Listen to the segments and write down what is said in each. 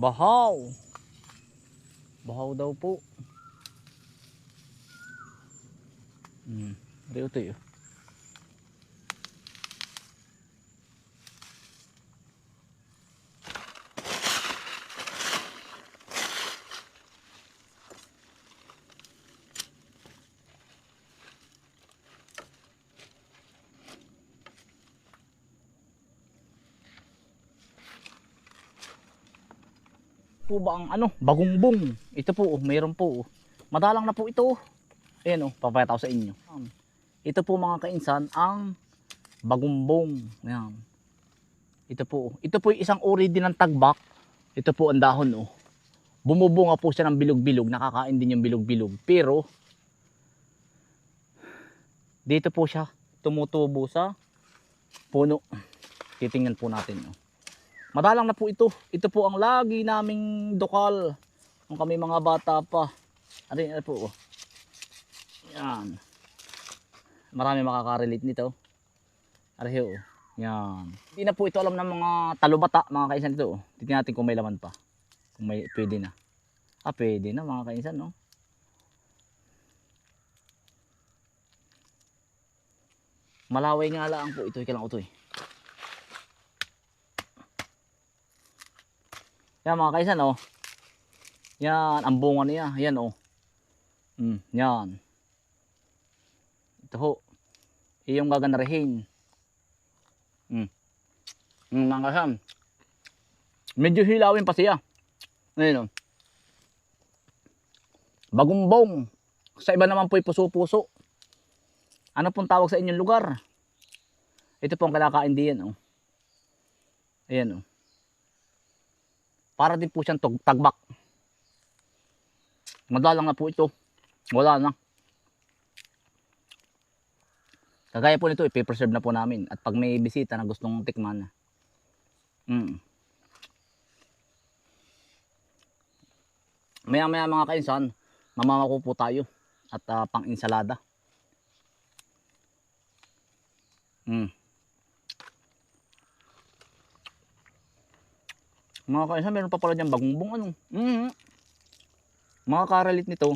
Bahaw. Bahaw daw po. Ito yun. Po ba ang ano, bagungbong. Ito po, mayroon po. Madalang na po ito. Ayan papayat ako sa inyo. Ito po mga kainsan, ang bagumbong. Ayan. Ito po yung isang uri din ng tagbak. Ito po ang dahon Bumubunga po siya ng bilog-bilog, nakakain din yung bilog-bilog. Pero dito po siya tumutubo sa puno. Titingnan po natin Madalang na po ito. Ito po ang lagi naming dukal nung kami mga bata pa. Ano po Yan. Marami makakarelate nito. Ariho Yan. Hindi na po ito alam ng mga talubata, mga kainsan ito Tingnan natin kung may laman pa. Kung may pwede na. Pwede na mga kainsan Malaway nga lang po ito. Ika lang utoy. Yan mga kaisan Yan ang bunga niya. Yan Yan. Ito ho. Iyong gaganarehin. Mga kaisan. Medyo hilawin pa siya. Ngayon bagumbong. Sa iba naman po puso-puso. Ano pong tawag sa inyong lugar? Ito pong kinakain diyan Ayan Para din po siyang tagbak. Madalang na po ito. Wala na. Kagaya po nito, ipipreserve na po namin. At pag may bisita na gustong tikman, maya-maya mga kainsan, mamamako po tayo. At pang-insalada. Mga kainsan, meron pa pala dyan bagungbong Mga karalit nito,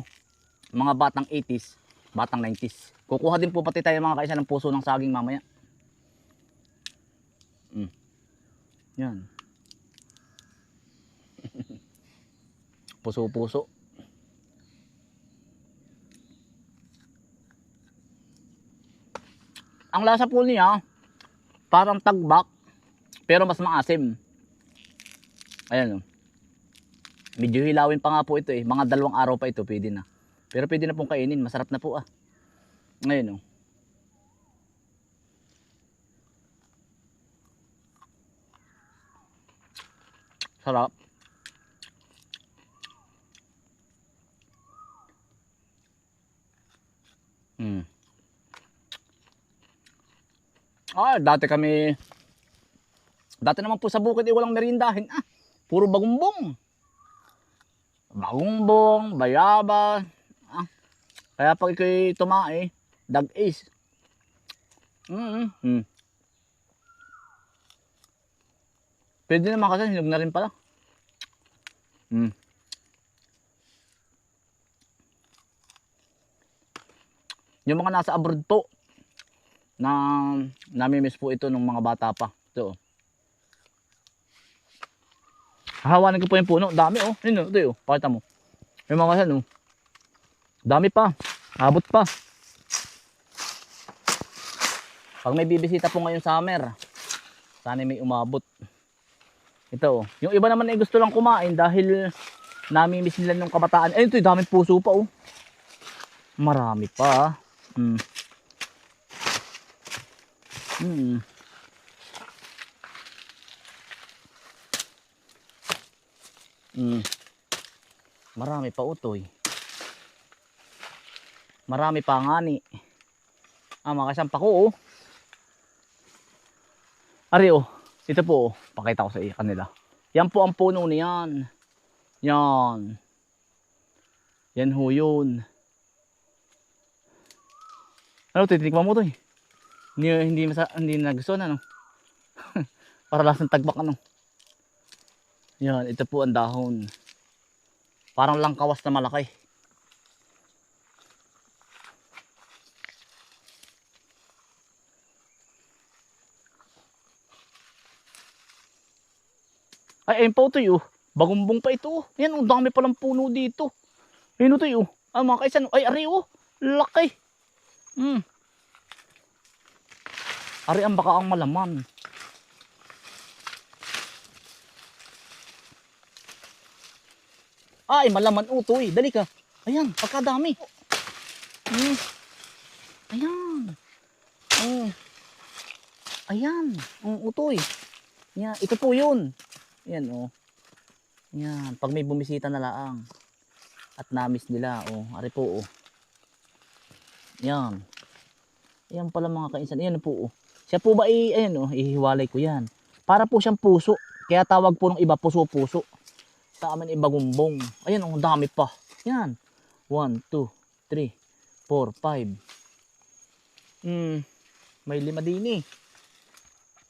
mga batang 80s, batang 90s. Kukuha din po pati tayo mga kainsan ng puso ng saging mamaya. Yan. Puso-puso. Ang lasa po niya, parang tagbak, pero mas maasim. Ayan Medyo hilawin pa nga po ito Mga 2 araw pa ito pwede na. Pero pwede na pong kainin. Masarap na po Ngayon Sarap. Dati naman po sa bukid walang merindahin. Puro bagumbong. Bagumbong, bayabas. Kaya pag ikaw tumae, dag-is. Pwede naman kasi hinog na rin pala. Yung mga nasa abroad po, na namimiss po ito ng mga bata pa. Ito hahawanin ko po yung puno. Dami Yun ito pakita mo. Yung mga kasan dami pa. Abot pa. Pag may bibisita po ngayong summer, sana may umabot. Ito yung iba naman gusto lang kumain dahil namimiss nila nung kabataan. Ito daming puso pa Marami pa. Marami pa utoy. Marami pa ngani. Makasampa ko Ari ito po pakita ko sa kanila. Yan po ang puno niyan. Yan. Yan ho yun. Titikman mo hindi nagustuhan Para lasang tagbak Yan, ito po ang dahon. Parang langkawas na malaki. Ay, ayun pa ito yun. Bagumbong pa ito. Yan, ang dami palang puno dito. Ayun ito yun. Ah, mga kaisan. Ay, ari oh. Laki. Ari ang baka ang malaman. Ay, malaman utoy. Dali ka. Ayan, pagkadami. Ayan. Ayan, utoy. Yan, ito po yun. Yan oh. Yan, pag may bumisita na laang at na-miss nila, oh, ari po oh. Yan. Yan pala mga kainsan. Yan po oh. Siya po ba ayan oh, ihiwalay ko yan. Para po siyang puso. Kaya tawag po ng iba puso-puso. Sa amin ibagumbong. Ayan oh, dami pa. Yan. 1, 2, 3, 4, 5. May 5 din eh.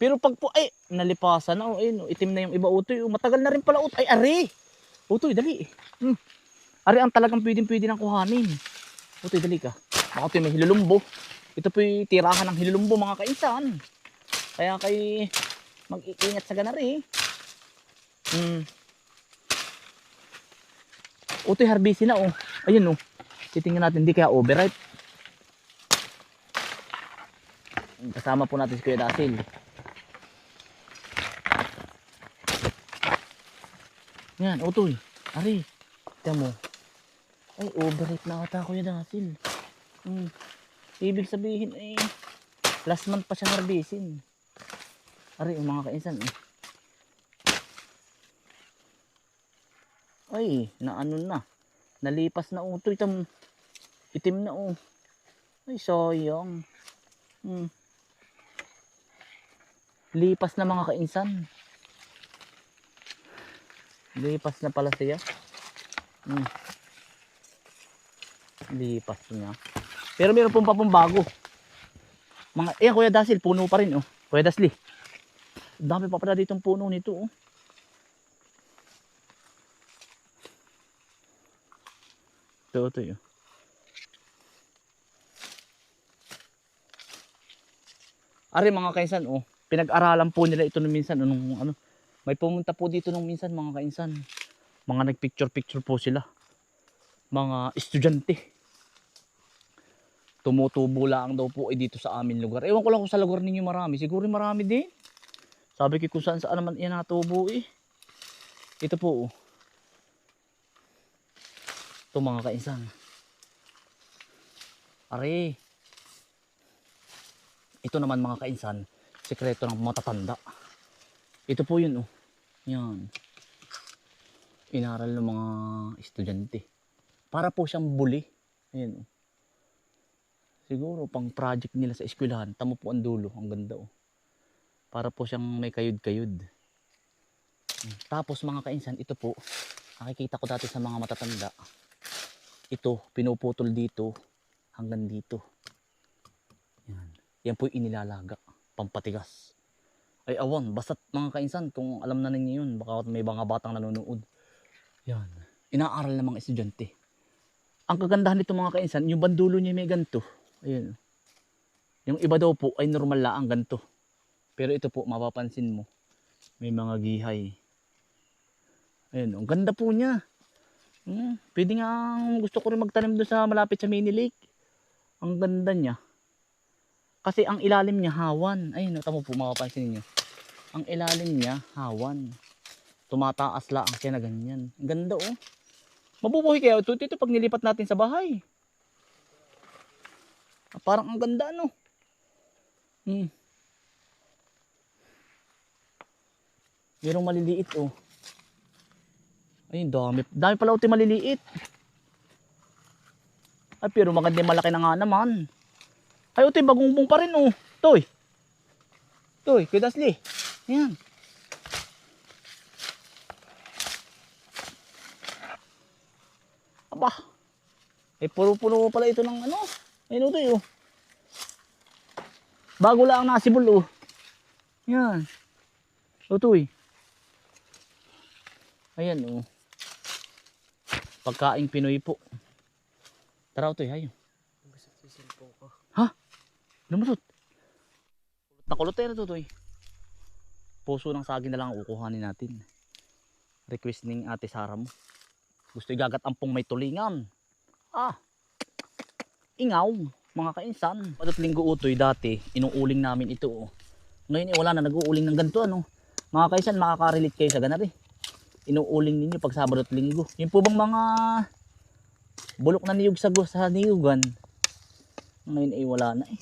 Pero pag po, ay, nalipasan na, oh, ayun, itim na yung iba, utoy, oh, matagal na rin pala, utoy, ay, ari, utoy, dali, ari ang talagang pwede nang kuhanin, utoy, dali ka, baka utoy, may hilulumbo, ito po yung tirahan ng hilulumbo, mga kainsan, kaya kay, mag-iingat sa ganari, utoy, harbisi na, oh, ayun, oh, titingnan natin, di kaya overripe, kasama po natin si Kuya Dasil. Yan, utoy. Ari. Tignan mo. Ay, overripe na ata Kuya Dasil. Ibig sabihin ay last month pa siya harbisin. Ari, mga kainsan. Ay, naano na. Nalipas na utoy. Itim na oh. Ay, sayang. Lipas na mga kainsan. Lipas na pala siya. Lipas niya. Pero meron pong bago. Mga, Kuya Dasil, puno pa rin oh. Kuya Dasli. Dami pa pala ditong puno nito oh. Ito yun. Ari mga kainsan oh. Pinag-aralan po nila ito nung minsan ano. May pumunta po dito nung minsan mga kainsan. Mga nagpicture-picture po sila. Mga estudyante. Tumutubo lang daw po dito sa amin lugar. Ewan ko lang kung sa lugar ninyo marami. Siguro marami din. Sabi ko kung saan naman yan natubo eh. Ito po oh. Ito mga kainsan. Are. Ito naman mga kainsan. Sekreto ng matatanda. Ito po yun oh. Yan. Inaral ng mga estudyante. Para po siyang buli. Ayan oh. Siguro pang project nila sa eskwelahan. Tamo po ang dulo. Ang ganda oh. Para po siyang may kayod-kayod. Tapos mga kainsan, ito po. Nakikita ko dati sa mga matatanda. Ito, pinuputol dito. Hanggang dito. Yan. Yan po yung inilalaga. Pampatigas. Ay awan, basta mga kainsan, kung alam na ninyo yun, baka may mga batang nanonood. Yan. Inaaral ng mga estudyante. Ang kagandahan nito mga kainsan, yung bandulo niya may ganito. Ayun. Yung iba daw po ay normal lang ganito. Pero ito po, mapapansin mo, may mga gihay. Ayun, ang ganda po niya. Pwede nga, gusto ko rin magtanim doon sa malapit sa mini lake. Ang ganda niya. Kasi ang ilalim niya hawan. Ayun, tamo po mapapansin niyo. Ang ilalim niya hawan. Tumataas lang siya na ganyan. Ang ganda oh. Mabubuhay kaya ito pag nilipat natin sa bahay. Parang ang ganda no. Merong maliliit oh. Ayun, dami pala uti maliliit. Ay, pero maganda malaki na nga naman. Ay, uti, bagungbong pa rin, oh. Toy. Kuya Dasli. Ayan. Aba. Eh, puro-puro pala ito ng ano. Ayun, utoy, oh. Bago lang nasibol, oh. Ayan. Utoy. Ayan oh. Pagkaing Pinoy po. Tara Utoy, hayo. Ha? Lumusot. Nakulot tayo na Utoy. Puso ng saging na lang ang ukuhanin natin. Request ng Ate Sara mo. Gusto igagatampong may tulingan. Ingaw, mga kainsan. Padat linggo Utoy dati, inuuling namin ito oh. Ngayon wala na nag-uuling ng ganito ano. Mga kainsan, makaka-relate kayo sa ganari. Inuuling ninyo pag Sabado at Linggo. Yung po bang mga bulok na niyog sa niyugan, ngayon ay wala na eh.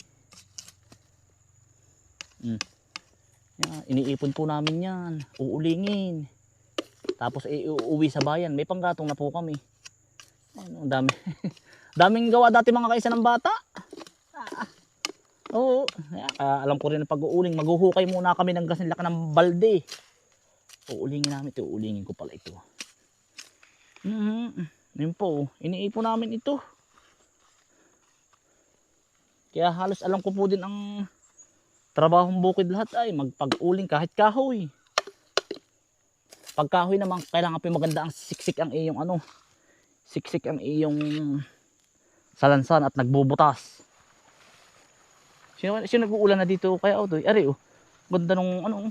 Yan, iniipon po namin yan, uulingin. Tapos uuwi sa bayan. May panggatong na po kami. Ano, dami. Daming gawa dati mga kaisa ng bata. Oo. Alam ko rin na pag-uuling, maghuhukay muna kami ng gas nilaka ng balde. Uulingin namin ito. Uulingin ko pala ito. Yun po. Iniipon namin ito. Kaya halos alam ko po din ang trabahong bukid lahat ay magpag-uling kahit kahoy. Pag kahoy naman kailangan po maganda ang siksik ang iyong ano. Siksik ang iyong salansan at nagbubutas. Sino nag-uulan na dito kaya Utoy? Ari oh. Ganda nung ano.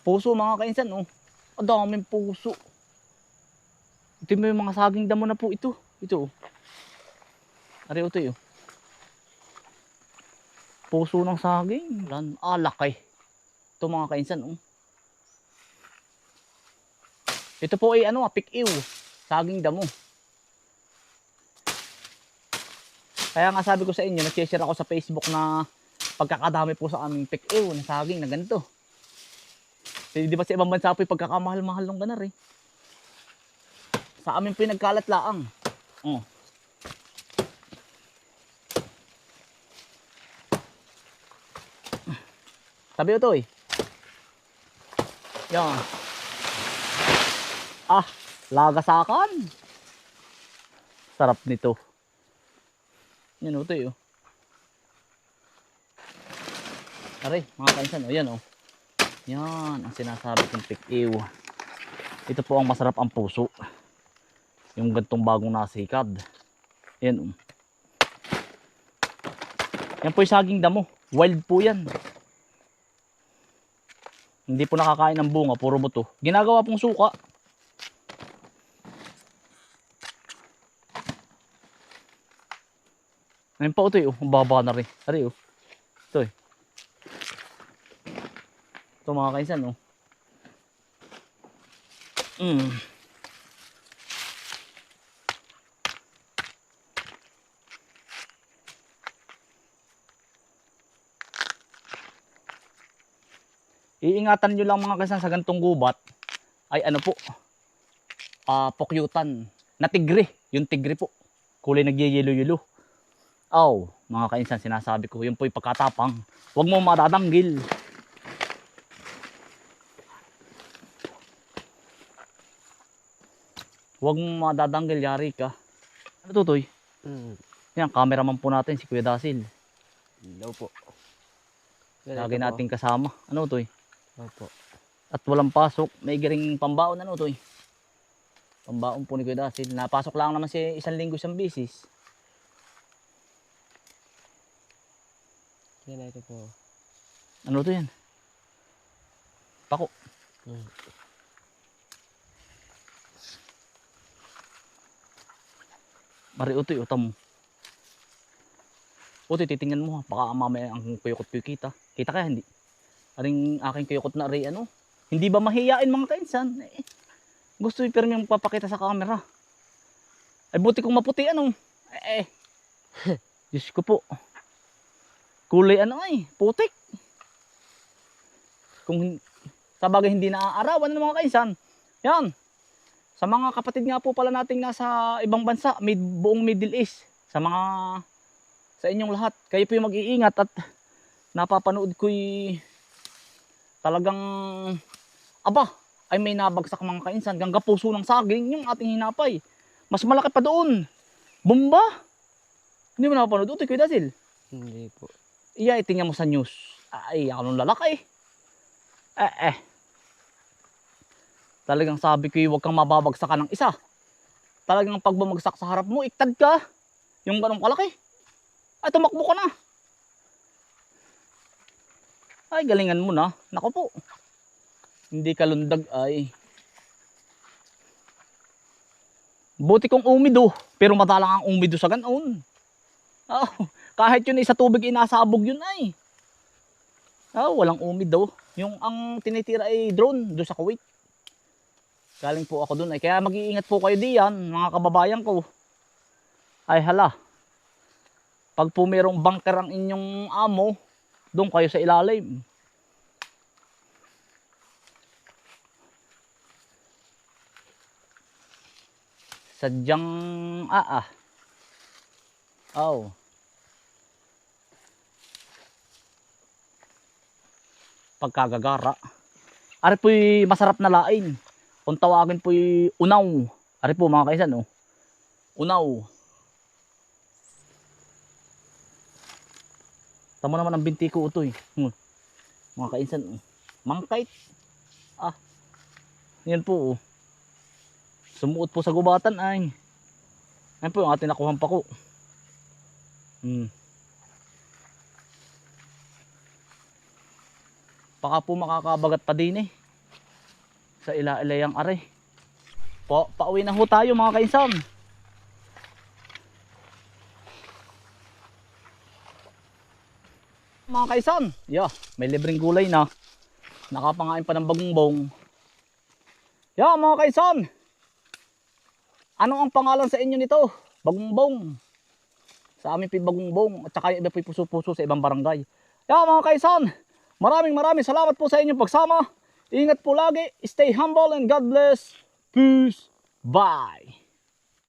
Puso mga kainsan oh. Ang daming puso. Ito yung mga saging damo na po ito. Ito oh. Ari Utoy oh. Puso ng saging. Laki. Ito mga kainsan oh. Ito po ay ano, pikiw. Saging damo. Kaya nga sabi ko sa inyo, nag-share ako sa Facebook na pagkakadami po sa aming pikiw na saging na ganito. Di ba sa ibang bansa po pagkakamahal-mahal ng ganar eh. Sa amin po yung nagkalat laang. Oh. Sabi ito eh. Yan. Lagasakan. Sarap nito. Yan ito eh. Aray, mga kainsan. Yan oh. Yan ang sinasabi kong pikiw. Ito po ang masarap ang puso. Yung gantong bagong nasikad. Yan oh. Yan po yung saging damo. Wild po yan. Hindi po nakakain ng bunga, puro buto. Ginagawa pong suka. Ngayon pa ito eh, ang baba na rin. Ari oh. Ito eh. Ito mga kaisan oh. Iingatan nyo lang mga kaisan sa gantong gubat ay ano po, pokyutan na tigre. Yung tigre po, kulay nagyayelo-yelo. Mga kainsan, sinasabi ko, yun po yung pagkatapang. Huwag mo madadanggil. Huwag mo madadanggil, yari ka. Ano Tutoy? Yan, cameraman po natin, si Kuya Dasil. Hello po. Lagi nating kasama. Ano Tutoy? Opo. At walang pasok, may giring pambaon ano Tutoy? Pambaon po ni Kuya Dasil. Napasok lang naman si isang linggo siyang bisis. Yan na ito po. Ano to yan? Pako. Mari Utoy, utam mo. Utoy, titingnan mo ha. Baka mamaya ang kuyukot ko kita. Kita kaya hindi? Aring aking kuyukot na rin ano. Hindi ba mahiyain mga kainsan? Gusto pero yung papakita sa camera. Ay buti kong maputi ano. Diyos ko po. Kulay ano ay, putik. Kung sa bagay hindi naaarawan ng mga kainsan. Yan. Sa mga kapatid nga po pala nating nasa ibang bansa, buong Middle East, sa inyong lahat, kayo po yung mag-iingat at napapanood ko'y talagang ay may nabagsak mga kainsan, gangga puso ng saging yung ating hinapay. Mas malaki pa doon. Bomba. Hindi mo napapanood ito, Kuya Dasil? Hindi po. Tingnan mo sa news. Anong lalaki. Talagang sabi ko, huwag kang mababagsakan ng isa. Talagang pag bumagsak sa harap mo, iktad ka. Yung ganong kalaki. Ay, tumakbo ka na. Ay, galingan mo na. Naku po. Hindi ka lundag ay. Buti kong umido, pero matalang ang umido sa ganon. Oh, kahit yun sa tubig inasabog yun ay. Oh, walang umido. Yung ang tinitira ay drone doon sa Kuwait. Galing po ako doon ay. Kaya mag-iingat po kayo diyan, mga kababayan ko. Ay hala. Pag po merong bunker ang inyong amo, doon kayo sa ilalim. Sadyang Oh. Pagkagagara. Ari po'y masarap na lain. Kung tawagin po'y unaw. Ari po mga kaisan, oh. Unaw. Tamo naman ang binti ko ito, eh. Mga kaisan, oh. Mangkait. Yan po, oh. Sumuot po sa gubatan ay. Yan po yung ating nakuhang pako. Baka po makakabagat pa din eh. Sa ila-ilayang are. Pauwi na ho tayo mga kainsan. Mga kaisan, may libreng gulay na. Nakapangain pa ng bagungbong. Mga kaisan. Ano ang pangalan sa inyo nito? Bagungbong. Sa amin bagungbong at saka yung iba puso-puso sa ibang barangay. Mga kaisan, maraming salamat po sa inyong pagsama. Ingat po lagi, stay humble and God bless. Peace. Bye.